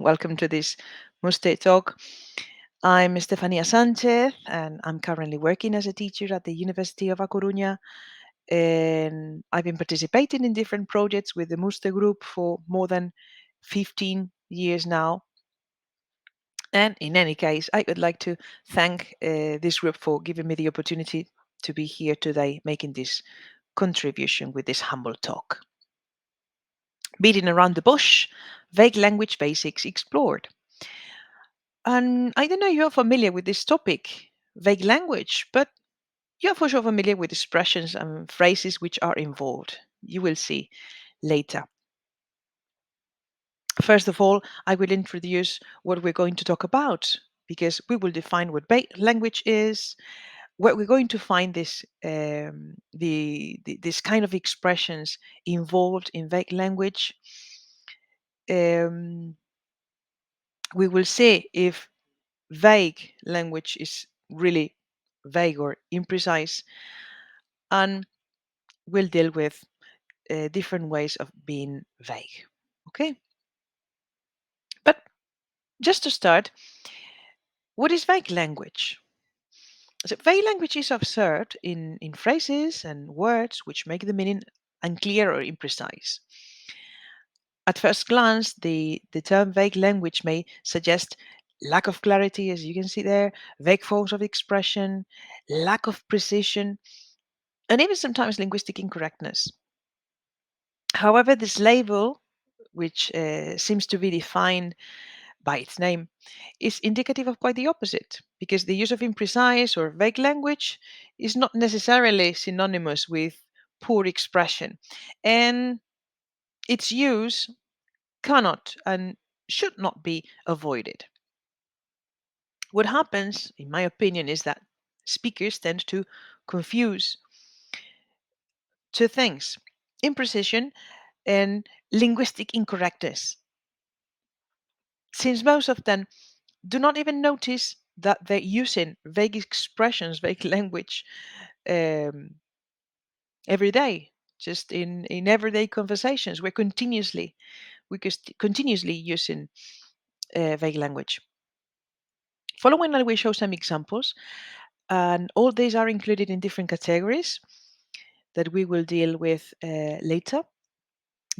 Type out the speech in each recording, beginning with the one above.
Welcome to this MuStE Talk. I'm Estefanía Sánchez, and I'm currently working as a teacher at the University of Da Coruña. And I've been participating in different projects with the MuStE group for more than 15 years now. And in any case, I would like to thank this group for giving me the opportunity to be here today, making this contribution with this humble talk. Beating around the bush, vague language basics explored. And I don't know if you're familiar with this topic, vague language, but you're for sure familiar with expressions and phrases which are involved. You will see later. First of all, I will introduce what we're going to talk about because we will define what vague language is, where we're going to find this kind of expressions involved in vague language. Um, we will see if vague language is really vague or imprecise, and we'll deal with different ways of being vague. Okay? But just to start, what is vague language? So vague language is observed in phrases and words which make the meaning unclear or imprecise. At first glance, the term vague language may suggest lack of clarity, as you can see there, vague forms of expression, lack of precision, and even sometimes linguistic incorrectness. However, this label, which seems to be defined by its name, is indicative of quite the opposite, because the use of imprecise or vague language is not necessarily synonymous with poor expression, and its use cannot and should not be avoided. What happens, in my opinion, is that speakers tend to confuse two things: imprecision and linguistic incorrectness, since most of them do not even notice that they're using vague expressions, vague language um, every day, just in everyday conversations. We're continuously using vague language. Following, I will show some examples, and all these are included in different categories that we will deal with later.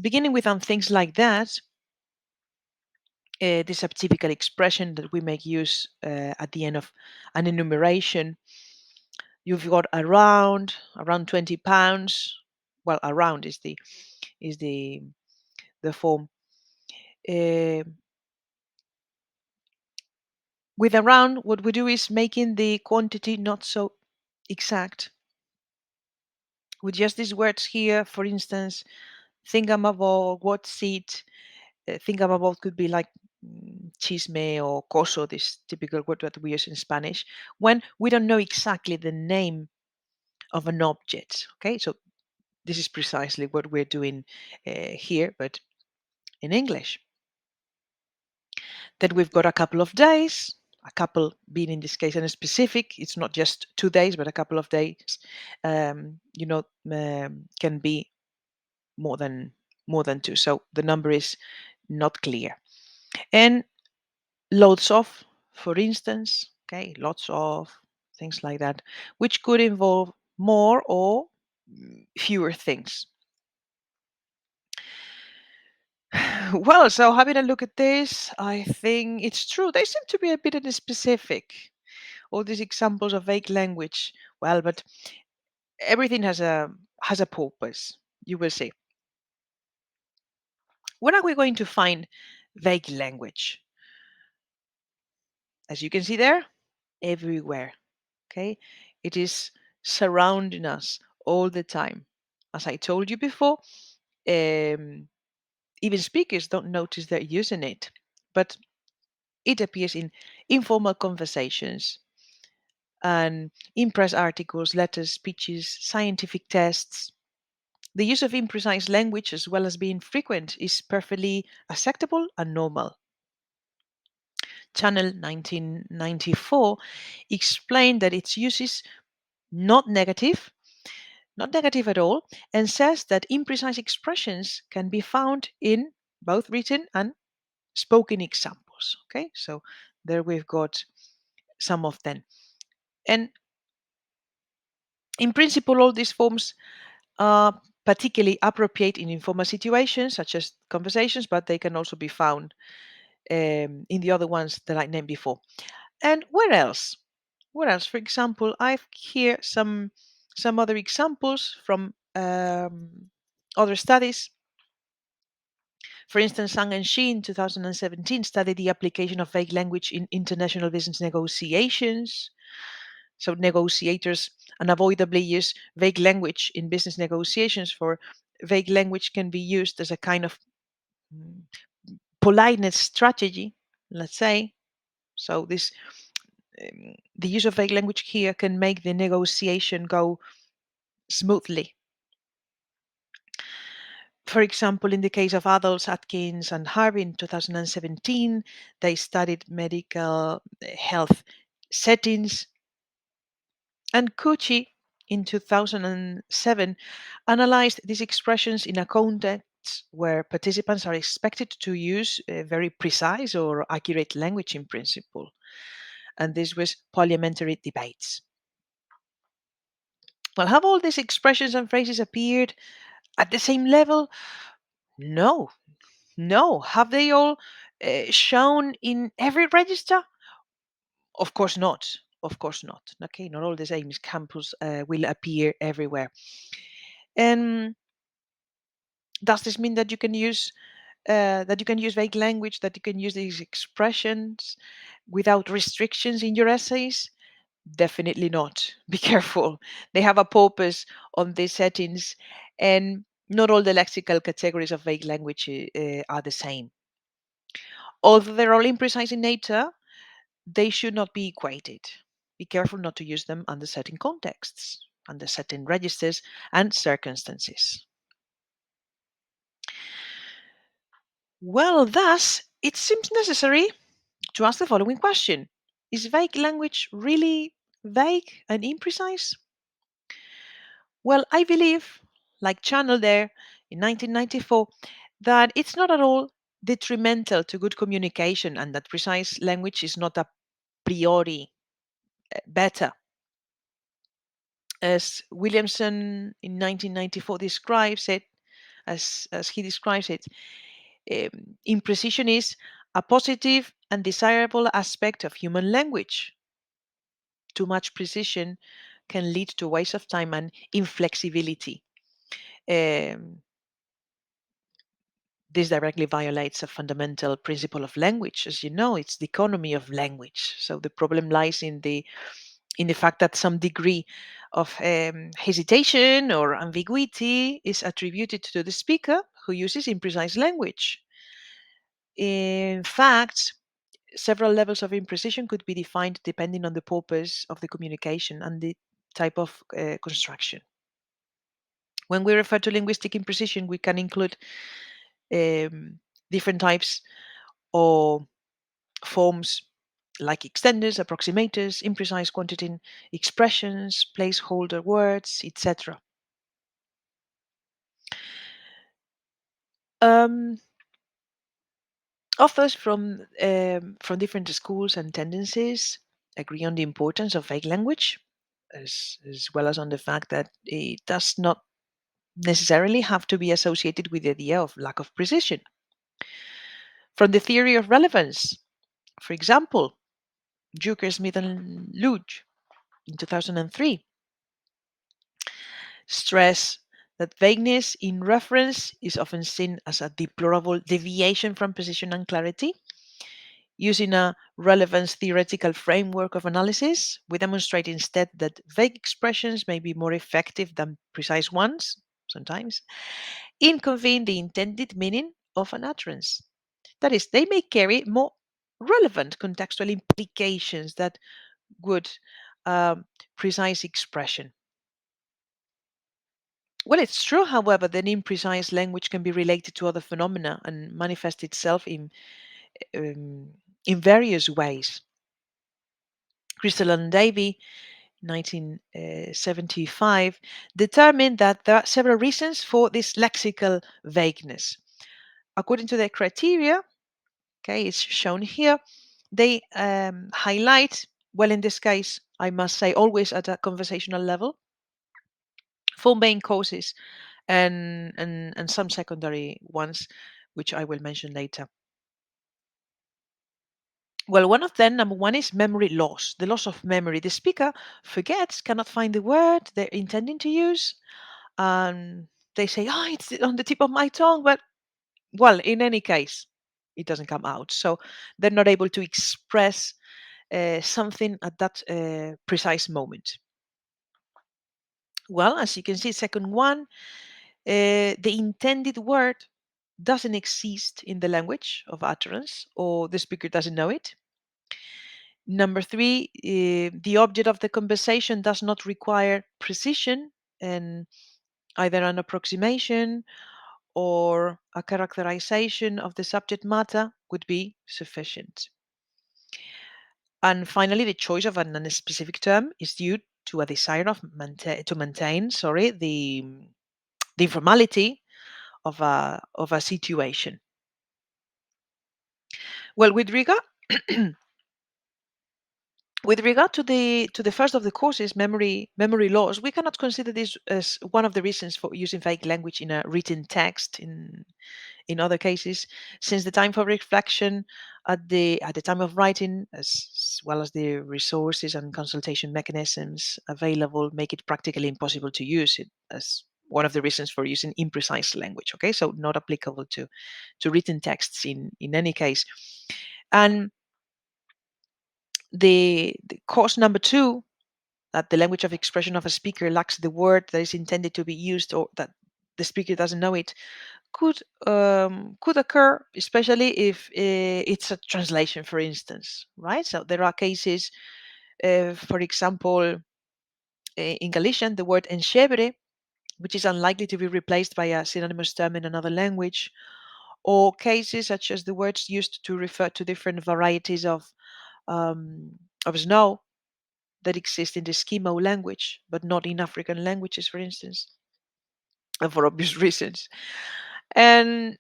Beginning with things like that, this atypical expression that we make use at the end of an enumeration. You've got around 20 pounds. Well, around is the form. Uh, with around, what we do is making the quantity not so exact. With just these words here, for instance, thingamabobot, what seat, thingamabobot could be like chisme or coso, this typical word that we use in Spanish, when we don't know exactly the name of an object. Okay, so this is precisely what we're doing here, but in English. Then we've got a couple of days, a couple being in this case and specific. It's not just 2 days, but a couple of days. Can be more than two. So the number is not clear. And loads of, for instance, okay, lots of things like that, which could involve more or fewer things. Well, so having a look at this, I think it's true. They seem to be a bit specific. All these examples of vague language. Well, but everything has a purpose. You will see. Where are we going to find vague language? As you can see there, everywhere. Okay, it is surrounding us all the time. As I told you before, um, even speakers don't notice they're using it, but it appears in informal conversations and in press articles, letters, speeches, scientific tests. The use of imprecise language, as well as being frequent, is perfectly acceptable and normal. Channel 1994 explained that its use is not negative, not negative at all, and says that imprecise expressions can be found in both written and spoken examples. Okay, so there we've got some of them. And in principle, all these forms are particularly appropriate in informal situations such as conversations, but they can also be found in the other ones that I named before. And where else? Where else? For example, I've here some other examples from other studies. For instance, Sang and Shi in 2017 studied the application of vague language in international business negotiations. So negotiators unavoidably use vague language in business negotiations, for vague language can be used as a kind of mm, politeness strategy, let's say. So this the use of vague language here can make the negotiation go smoothly. For example, in the case of adults, Atkins and Harvey in 2017, they studied medical health settings, and Cucci in 2007 analyzed these expressions in a context where participants are expected to use very precise or accurate language in principle. And this was parliamentary debates. Well, have all these expressions and phrases appeared at the same level? No, no. Have they all shown in every register? Of course not. Of course not. Okay, not all the same campus will appear everywhere. And does this mean that you can use vague language, that you can use these expressions without restrictions in your essays? Definitely not. Be careful. They have a purpose on these settings, and not all the lexical categories of vague language are the same. Although they're all imprecise in nature, they should not be equated. Be careful not to use them under certain contexts, under certain registers and circumstances. Well, thus, it seems necessary to ask the following question: is vague language really vague and imprecise? Well, I believe, like Channel there in 1994, that it's not at all detrimental to good communication, and that precise language is not a priori better. As Williamson in 1994 describes it, as he describes it, imprecision is a positive and desirable aspect of human language. Too much precision can lead to waste of time and inflexibility. Um, this directly violates a fundamental principle of language. As you know, it's the economy of language. So the problem lies in the fact that some degree of hesitation or ambiguity is attributed to the speaker who uses imprecise language. In fact, several levels of imprecision could be defined depending on the purpose of the communication and the type of construction. When we refer to linguistic imprecision, we can include um, different types or forms like extenders, approximators, imprecise quantity expressions, placeholder words, etc. Um, Authors from different schools and tendencies agree on the importance of vague language, as well as on the fact that it does not necessarily have to be associated with the idea of lack of precision. From the theory of relevance, for example, Juker, Smith, and Luge in 2003 stress that vagueness in reference is often seen as a deplorable deviation from precision and clarity. Using a relevance theoretical framework of analysis, we demonstrate instead that vague expressions may be more effective than precise ones, sometimes, in conveying the intended meaning of an utterance. That is, they may carry more relevant contextual implications that would precise expression. Well, it's true, however, that imprecise language can be related to other phenomena and manifest itself um, in various ways. Crystalline Davey, 1975, determined that there are several reasons for this lexical vagueness. According to their criteria, Okay, it's shown here. They highlight, well, in this case, I must say, always at a conversational level, 4 main causes and some secondary ones, which I will mention later. Well, one of them, number one, is memory loss, the loss of memory. The speaker forgets, cannot find the word they're intending to use, and they say, "Oh, it's on the tip of my tongue," but well, in any case, it doesn't come out. So they're not able to express something at that precise moment. Well, as you can see, second one, the intended word doesn't exist in the language of utterance, or the speaker doesn't know it. Number three, the object of the conversation does not require precision, and either an approximation or a characterization of the subject matter would be sufficient. And finally, the choice of a non-specific term is due to a desire of to maintain, the informality of a situation. Well, with regard to the first of the causes, memory loss, we cannot consider this as one of the reasons for using vague language in a written text. In other cases, since the time for reflection at the time of writing, as well as the resources and consultation mechanisms available, make it practically impossible to use it as one of the reasons for using imprecise language. Okay, so not applicable to written texts in any case. And the cause number two, that the language of expression of a speaker lacks the word that is intended to be used, or that the speaker doesn't know it, could occur, especially if it's a translation, for instance, right? So there are cases, for example, in Galician, the word enxebre, which is unlikely to be replaced by a synonymous term in another language, or cases such as the words used to refer to different varieties of snow that exist in the Eskimo language, but not in African languages, for instance, and for obvious reasons. And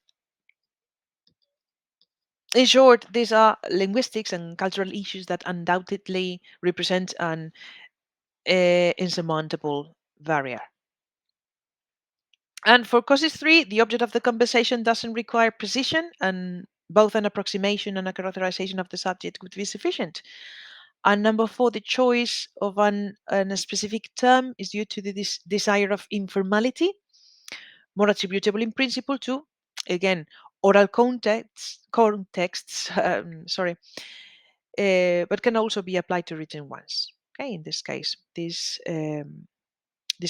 in short, these are linguistics and cultural issues that undoubtedly represent an insurmountable barrier. And for causes three, the object of the conversation doesn't require precision, and both an approximation and a characterization of the subject would be sufficient. And number four, the choice of a specific term is due to the desire of informality, more attributable in principle to, again, oral contexts, sorry, but can also be applied to written ones. Okay, in this case, this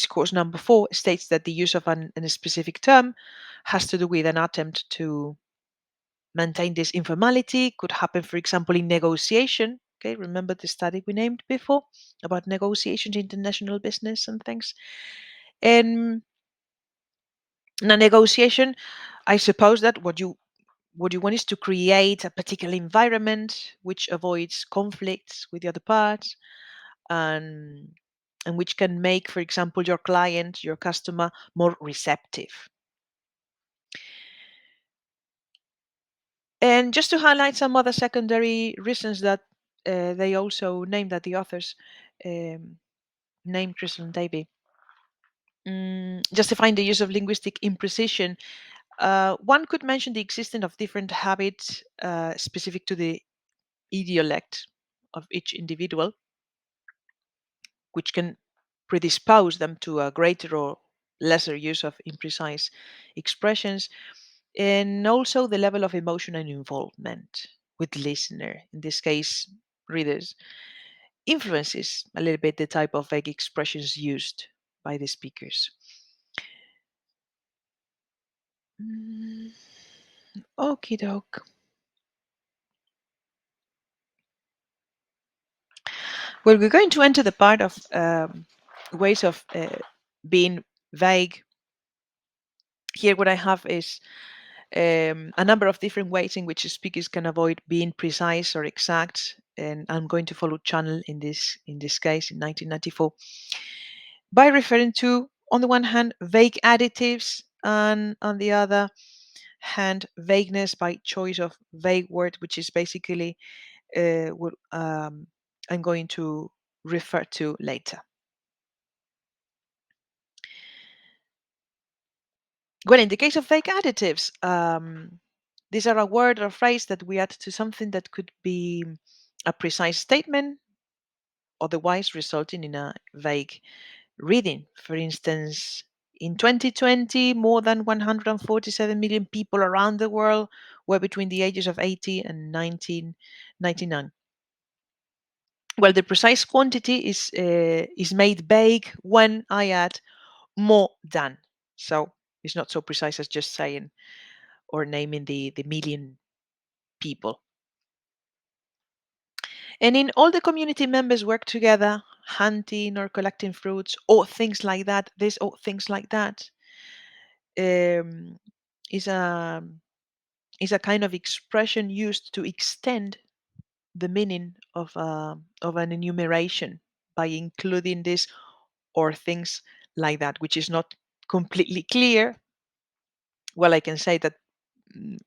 course number four states that the use of a specific term has to do with an attempt to maintain this informality. Could happen, for example, in negotiation. Okay, remember the study we named before about negotiations, international business, and things. And in a negotiation, I suppose that what you want is to create a particular environment which avoids conflicts with the other parts, and which can make, for example, your client, your customer, more receptive. And just to highlight some other secondary reasons that they also named, that the authors um, named Crystalline Davey, justifying the use of linguistic imprecision. One could mention the existence of different habits specific to the idiolect of each individual, which can predispose them to a greater or lesser use of imprecise expressions, and also the level of emotion and involvement with listener, in this case, readers, influences a little bit the type of vague expressions used by the speakers. Mm, Okie doke. Well, we're going to enter the part of ways of being vague. Here, what I have is a number of different ways in which speakers can avoid being precise or exact, and I'm going to follow Channel in this case in 1994 by referring to, on the one hand, vague additives, and on the other, and vagueness by choice of vague word, which is basically what I'm going to refer to later. Well, in the case of vague additives, these are a word or phrase that we add to something that could be a precise statement, otherwise resulting in a vague reading. For instance, in 2020, more than 147 million people around the world were between the ages of 80 and 1999. Well, the precise quantity is made vague when I add more than. So it's not so precise as just saying or naming the million people. And in all the community members work together, hunting or collecting fruits or things like that. This or things like that um, is a is a kind of expression used to extend the meaning of an enumeration by including this or things like that, which is not completely clear. Well, I can say that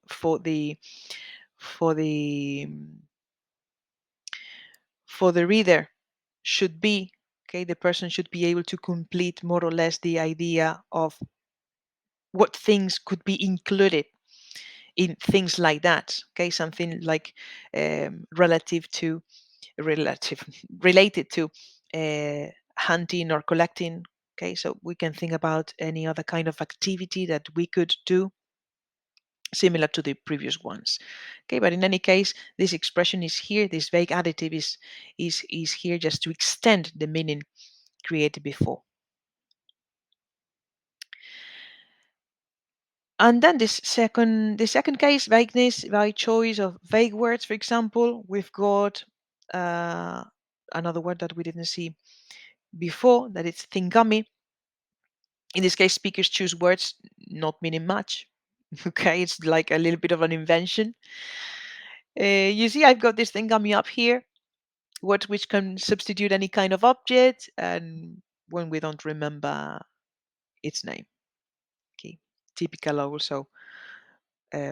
for for the the reader should be okay. The person should be able to complete more or less the idea of what things could be included in things like that. Okay, something like relative to relative related to hunting or collecting. Okay, so we can think about any other kind of activity that we could do similar to the previous ones. Okay, but in any case, this expression is here. This vague additive is here just to extend the meaning created before. And then the second case, vagueness by choice of vague words. For example, we've got uh, another word that we didn't see before, that it's thingummy. In this case, speakers choose words not meaning much. Okay, it's like a little bit of an invention. You see, I've got this thingummy up here, word which can substitute any kind of object, and when we don't remember its name. Okay, typical also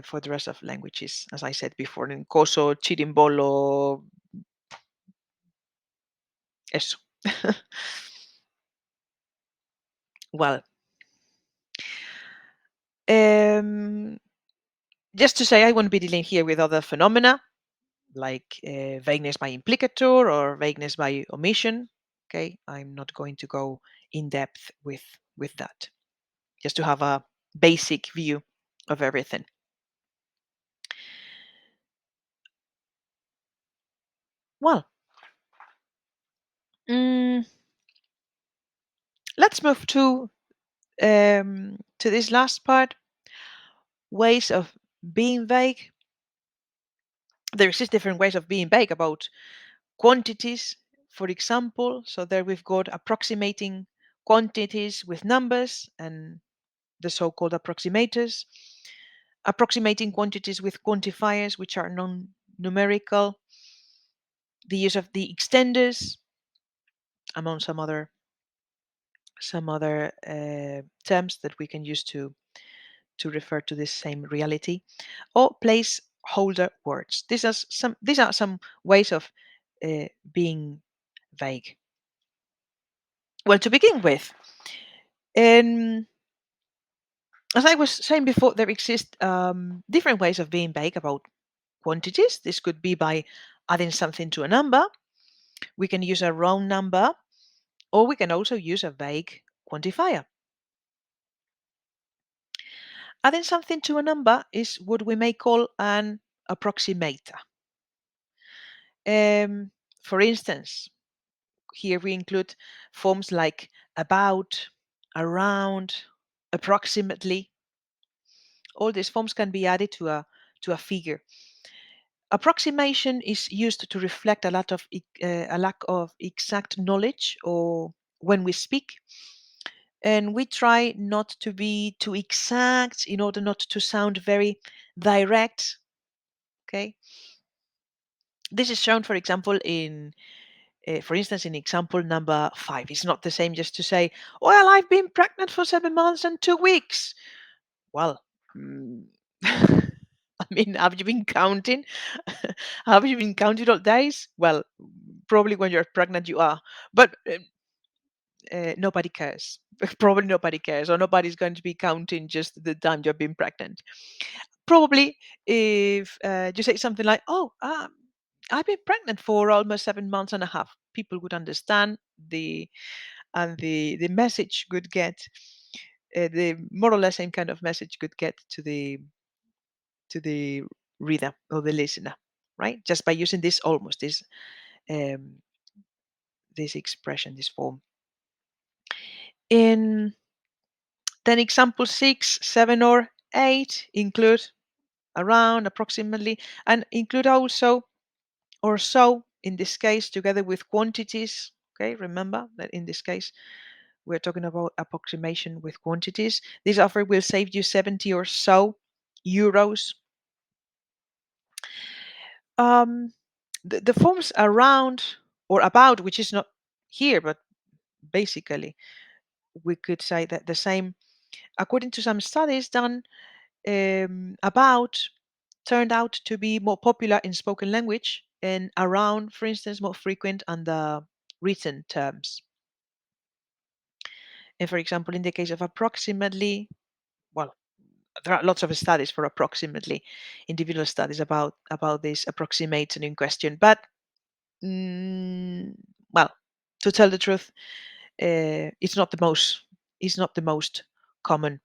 for the rest of languages, as I said before, in coso, chirimbolo, eso. Well, um, just to say, I won't be dealing here with other phenomena like vagueness by implicator or vagueness by omission. Okay, I'm not going to go in depth with that. Just to have a basic view of everything. Well, mm, let's move to this last part, ways of being vague. There exist different ways of being vague about quantities, for example. So there we've got approximating quantities with numbers and the so-called approximators, approximating quantities with quantifiers, which are non-numerical, the use of the extenders, among some other terms that we can use to refer to this same reality, or placeholder words. These are some ways of being vague. Well, to begin with, um, as I was saying before, there exist different ways of being vague about quantities. This could be by adding something to a number. We can use a round number, or we can also use a vague quantifier. Adding something to a number is what we may call an approximator. For instance, here we include forms like about, around, approximately. All these forms can be added to a figure. Approximation is used to reflect a lack of exact knowledge or when we speak. And we try not to be too exact in order not to sound very direct. Okay. This is shown, for example, for instance, in example number 5. It's not the same just to say, well, I've been pregnant for 7 months and 2 weeks. Well, mm, I mean, have you been counting? Have you been counting all days? Well, probably when you're pregnant, you are. But nobody cares. Probably nobody cares, or nobody's going to be counting just the time you've been pregnant. Probably if you say something like, "Oh, I've been pregnant for almost 7 months and a half," people would understand the message could get the more or less same kind of message could get to the reader or the listener, right? Just by using this almost um, this expression, this form. In then example 6, 7, or 8 include around, approximately, and include also or so in this case together with quantities. Okay, remember that in this case we're talking about approximation with quantities. This offer will save you 70 or so euros. Um, the forms around or about, which is not here, but basically we could say that the same, according to some studies done, about turned out to be more popular in spoken language and around, for instance, more frequent on the written terms. And for example, in the case of approximately, well, there are lots of studies for approximately, individual studies about this approximation in question. But mm, well, to tell the truth, it's not the most. It's not the most common.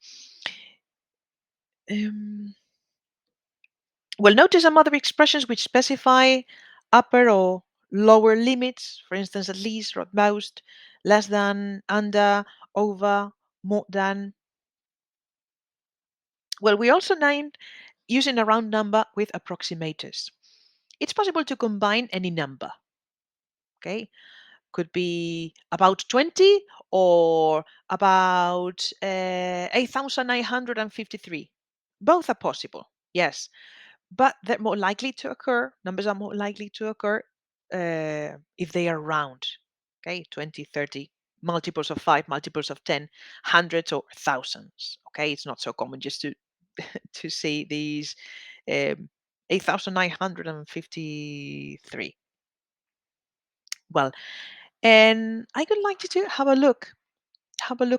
Um, well, notice some other expressions which specify upper or lower limits. For instance, at least, or at most, less than, under, over, more than. Well, we also named using a round number with approximators. It's possible to combine any number. Okay, could be about 20 or about 8,953. Both are possible, yes, but they're more likely to occur. Numbers are more likely to occur if they are round. Okay, 20, 30, multiples of 5, multiples of 10, hundreds or thousands. Okay, it's not so common just to to see these 8,953. Well, and I would like you to have a look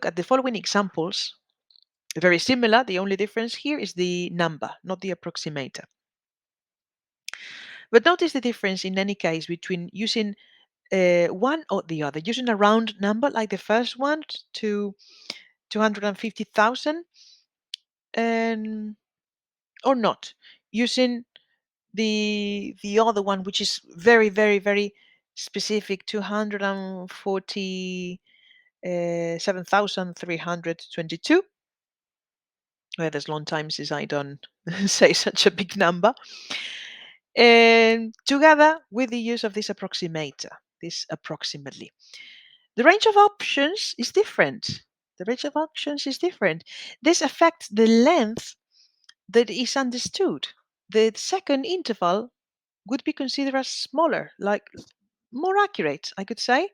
at the following examples. Very similar. The only difference here is the number, not the approximator. But notice the difference in any case between using one or the other, using a round number like the first one to 250,000 and or not, using the other one, which is very, very, very specific, 247,322. Well, there's long time since I don't say such a big number. And together with the use of this approximator, this approximately. The range of options is different. The range of options is different. This affects the length that is understood. The second interval would be considered as smaller, like more accurate, I could say.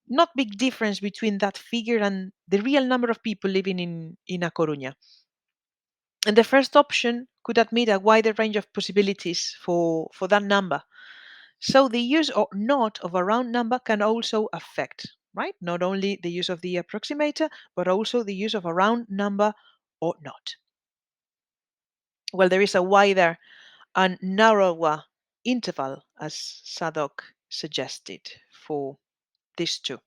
Not big difference between that figure and the real number of people living in A Coruña. And the first option could admit a wider range of possibilities for that number. So the use or not of a round number can also affect, right? Not only the use of the approximator, but also the use of a round number or not. Well, there is a wider and narrower interval, as Sadok suggested, for these two.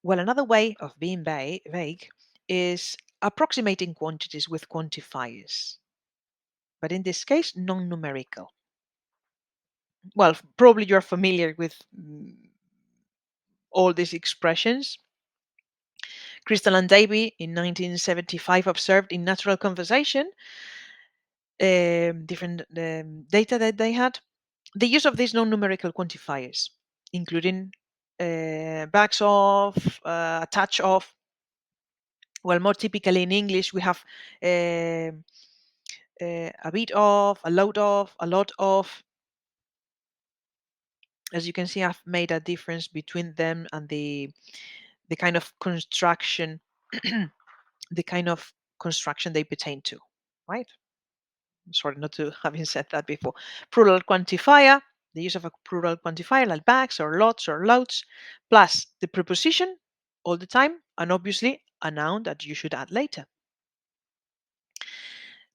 Well, another way of being vague is approximating quantities with quantifiers, but in this case, non-numerical. Well, probably you're familiar with all these expressions. Crystalline Davey in 1975 observed in natural conversation different data that they had the use of these non-numerical quantifiers, including bags of, a touch of. Well, more typically in English, we have a bit of, a load of, a lot of. As you can see, I've made a difference between them and the kind of construction the kind of construction they pertain to, right? Sorry not to having said that before. Plural quantifier, the use of a plural quantifier like bags or lots or loads, plus the preposition all the time, and obviously a noun that you should add later.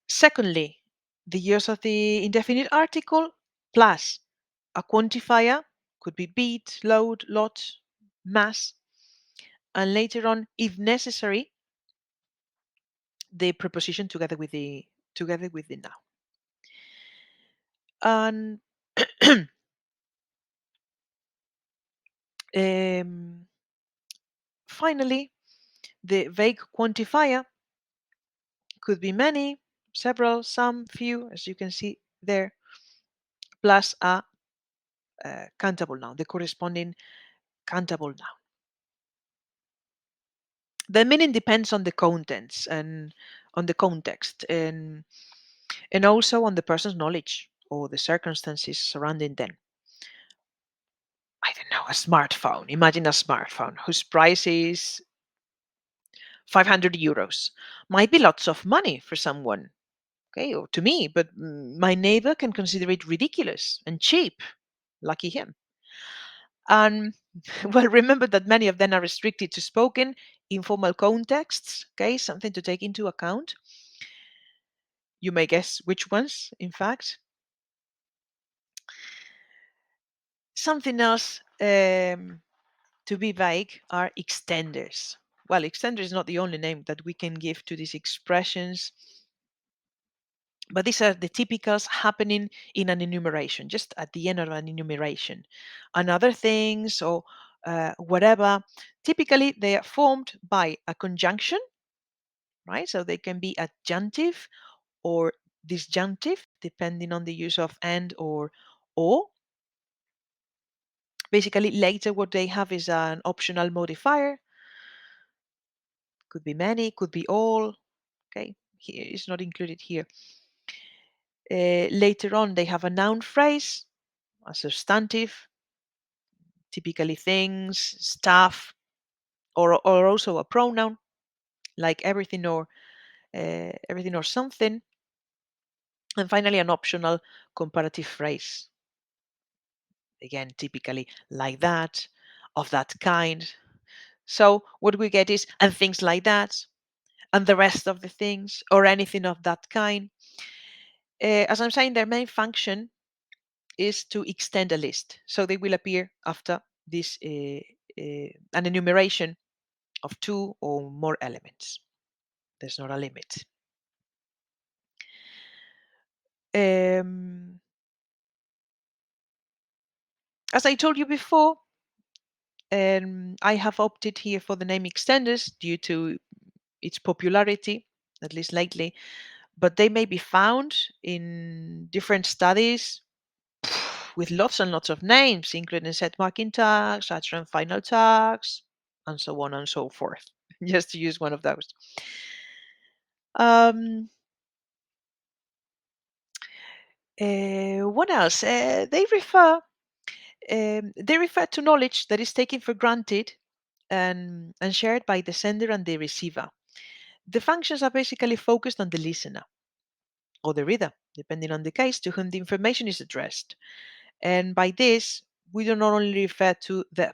Secondly, the use of the indefinite article plus a quantifier, could be beat, load, lot, mass, and later on, if necessary, the preposition together with the noun. And finally, the vague quantifier could be many, several, some, few, as you can see there, plus a countable noun, the corresponding countable noun. The meaning depends on the contents and on the context and also on the person's knowledge or the circumstances surrounding them. I don't know, a smartphone. Imagine a smartphone whose price is 500 euros. Might be lots of money for someone, okay, or to me, but my neighbor can consider it ridiculous and cheap. Lucky him. And well, remember that many of them are restricted to spoken, informal contexts, okay, something to take into account. You may guess which ones, in fact. Something else to be vague are extenders. Well, extender is not the only name that we can give to these expressions, but these are the typicals happening in an enumeration, just at the end of an enumeration. And other things or whatever, typically they are formed by a conjunction, right? So they can be adjunctive or disjunctive, depending on the use of and or. Basically, later what they have is an optional modifier. Could be many, could be all. Okay, here it's not included here. Later on, they have a noun phrase, a substantive, typically things, stuff, or also a pronoun like everything or something. And finally, an optional comparative phrase. Again, typically like that, of that kind. So what we get is and things like that, and the rest of the things, or anything of that kind. As I'm saying, their main function is to extend a list. So they will appear after this an enumeration of two or more elements. There's not a limit. As I told you before, I have opted here for the name extenders due to its popularity, at least lately, but they may be found in different studies with lots and lots of names, including set marking tags, and final tags, and so on and so forth, just to use one of those. What else? They refer to knowledge that is taken for granted and shared by the sender and the receiver. The functions are basically focused on the listener or the reader, depending on the case, to whom the information is addressed. And by this, we do not only refer to the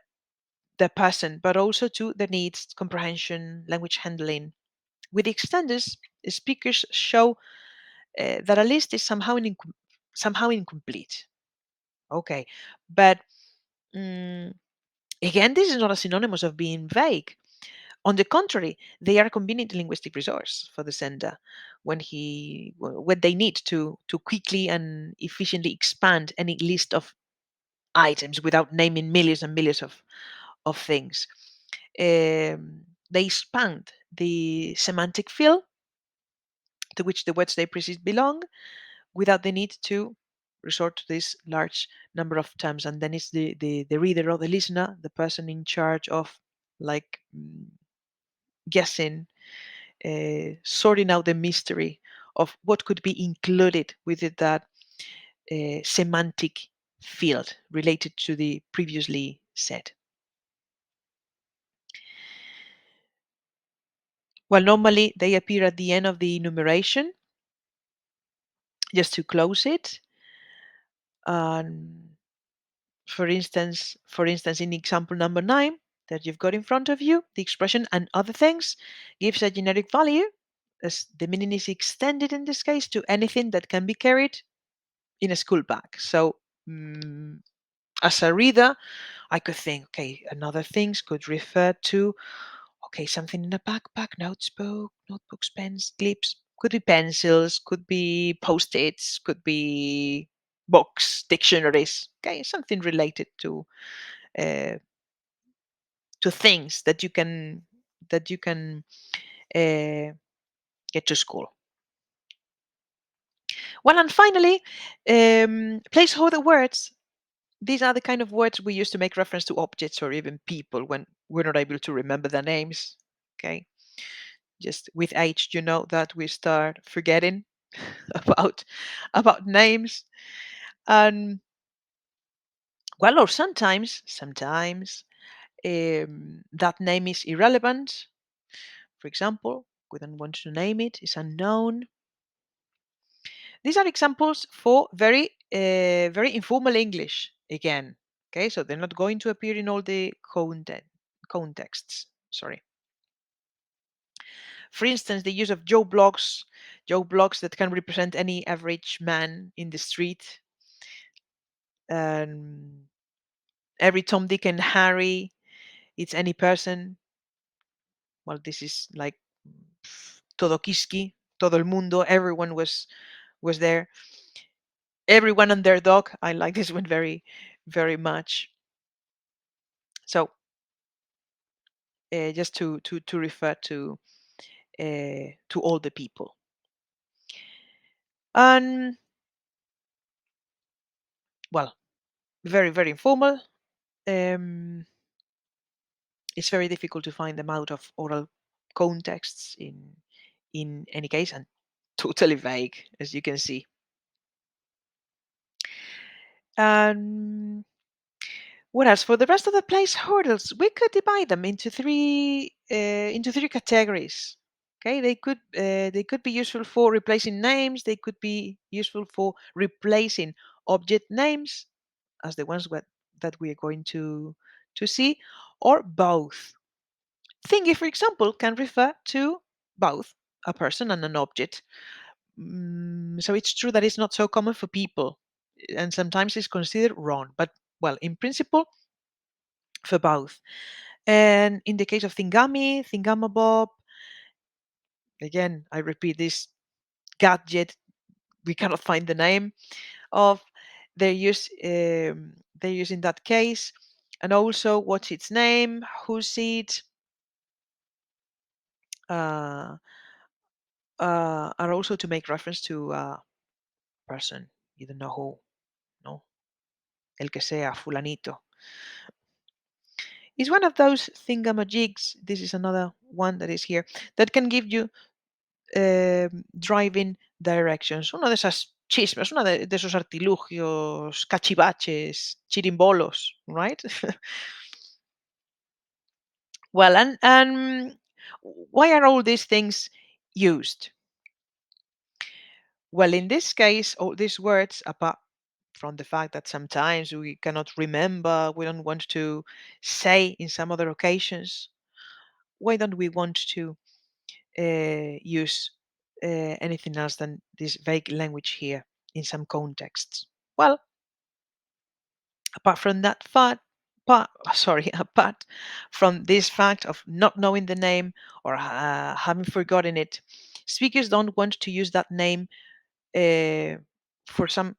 person, but also to the needs, comprehension, language handling. With extenders, speakers show that a list is somehow incomplete. Okay, but again, this is not a synonymous of being vague. On the contrary, they are a convenient linguistic resource for the sender when they need to quickly and efficiently expand any list of items without naming millions and millions of things. They expand the semantic field to which the words they precede belong without the need to resort to this large number of terms. And then it's the reader or the listener, the person in charge of like guessing, sorting out the mystery of what could be included within that semantic field related to the previously said. Well, normally they appear at the end of the enumeration just to close it. And for instance, in example number 9 that you've got in front of you, the expression and other things gives a generic value, as the meaning is extended in this case to anything that can be carried in a school bag. So, as a reader, I could think, okay, another things could refer to, okay, something in a backpack, notebooks, pens, clips, could be pencils, could be post-its, could be books, dictionaries, okay, something related uh, to things that you can uh, get to school. Well, and finally, placeholder words. These are the kind of words we use to make reference to objects or even people when we're not able to remember their names. Okay, just with age, you know that we start forgetting about names, and well, or sometimes that name is irrelevant. For example, we don't want to name it; it's unknown. These are examples for very informal English again. Okay, so they're not going to appear in all the contexts. Sorry. For instance, the use of Joe blocks that can represent any average man in the street. Um, every Tom, Dick, and Harry, it's any person. Well, this is like todo Kiski, todo el mundo, everyone was there. Everyone and their dog. I like this one very much. So just to refer to all the people. And well, very informal. Um, it's very difficult to find them out of oral contexts in any case, and totally vague, as you can see. And what else? For the rest of the placeholders, we could divide them into three categories. Okay, they could be useful for replacing names. They could be useful for replacing object names, as the ones that we are going to see, or both. Thingy, for example, can refer to both a person and an object. So it's true that it's not so common for people, and sometimes it's considered wrong. But well, in principle, for both. And in the case of Thingami, Thingamabob, again, I repeat this gadget, we cannot find the name of their use. Their use in that case, and also what's its name, who's it, uh, are also to make reference to a person. You don't know who, no, el que sea, fulanito. It's one of those thingamajigs. This is another one that is here that can give you driving directions. Uno de esas chismes, uno de esos artilugios, cachivaches, chirimbolos, right? Well, and why are all these things used? Well, in this case, all these words, apart from the fact that sometimes we cannot remember, we don't want to say in some other occasions, why don't we want to use anything else than this vague language here in some contexts? Well, apart from that fact, apart from this fact of not knowing the name or having forgotten it, speakers don't want to use that name uh, for some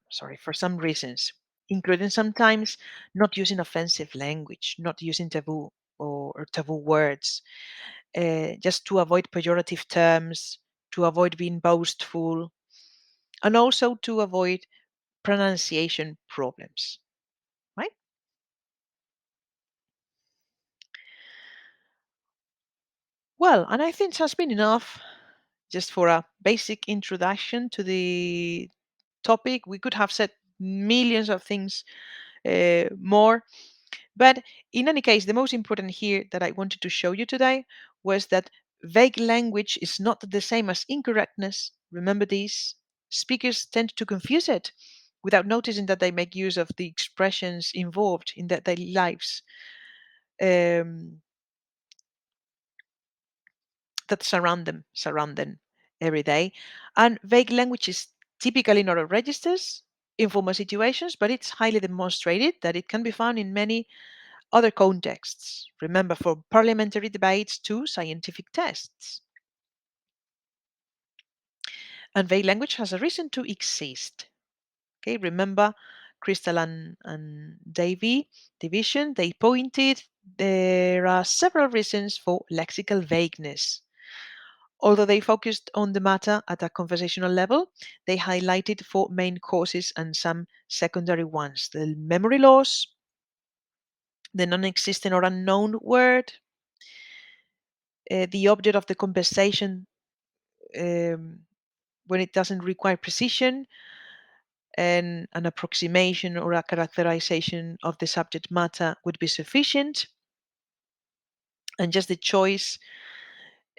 reasons, including sometimes not using offensive language, not using taboo or taboo words, just to avoid pejorative terms, to avoid being boastful, and also to avoid pronunciation problems, right? Well, and I think it has been enough just for a basic introduction to the topic. We could have said millions of things more, but in any case, the most important here that I wanted to show you today was that Vague language is not the same as incorrectness. Remember this. Speakers tend to confuse it without noticing that they make use of the expressions involved in their daily lives um, that surround them every day. And vague language is typically not on registers in formal situations, but it's highly demonstrated that it can be found in many other contexts. Remember, from parliamentary debates to scientific tests. And vague language has a reason to exist. Okay, remember Crystalline and Davey division, they pointed there are several reasons for lexical vagueness. Although they focused on the matter at a conversational level, they highlighted four main causes and some secondary ones: the memory loss, the non-existent or unknown word, the object of the conversation um, when it doesn't require precision, and an approximation or a characterization of the subject matter would be sufficient, and just the choice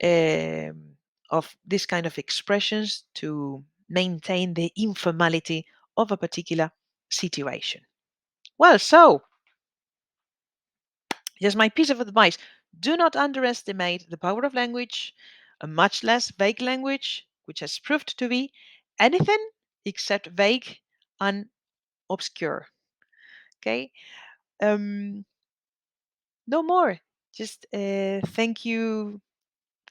um, of this kind of expressions to maintain the informality of a particular situation. Well, so here's my piece of advice: do not underestimate the power of language, and much less vague language, which has proved to be anything except vague and obscure. Okay. Um, no more. Just thank you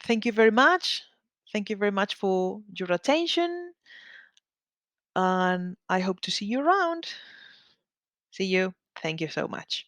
very much. Thank you very much for your attention, and I hope to see you around. See you. Thank you so much.